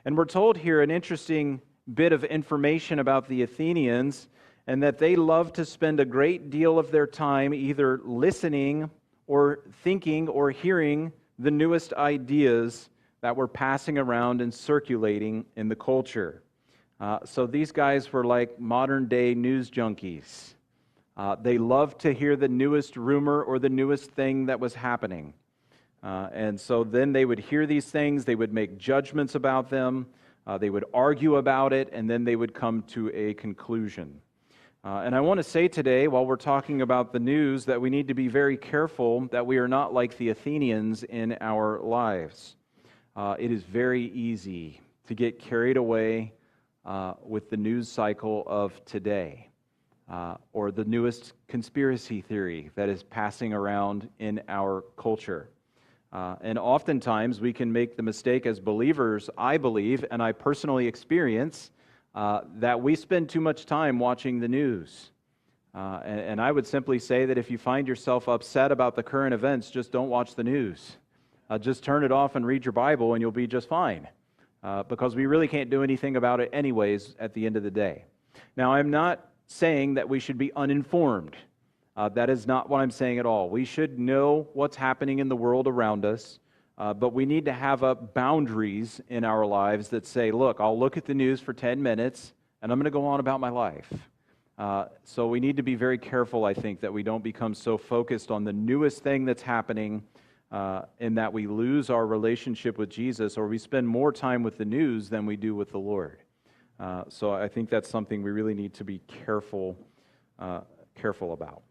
And we're told here an interesting bit of information about the Athenians, and that they loved to spend a great deal of their time either listening or thinking or hearing the newest ideas that were passing around and circulating in the culture. So these guys were like modern-day news junkies. They loved to hear the newest rumor or the newest thing that was happening. And so then they would hear these things, they would make judgments about them, they would argue about it, and then they would come to a conclusion. And I want to say today, while we're talking about the news, that we need to be very careful that we are not like the Athenians in our lives. It is very easy to get carried away with the news cycle of today, or the newest conspiracy theory that is passing around in our culture. And oftentimes we can make the mistake as believers, I believe, and I personally experience, that we spend too much time watching the news. And I would simply say that if you find yourself upset about the current events, just don't watch the news. Just turn it off and read your Bible and you'll be just fine. Because we really can't do anything about it anyways at the end of the day. Now, I'm not saying that we should be uninformed. That is not what I'm saying at all. We should know what's happening in the world around us, but we need to have boundaries in our lives that say, look, I'll look at the news for 10 minutes, and I'm going to go on about my life. So we need to be very careful, I think, that we don't become so focused on the newest thing that's happening, in that we lose our relationship with Jesus, or we spend more time with the news than we do with the Lord. So I think that's something we really need to be careful about.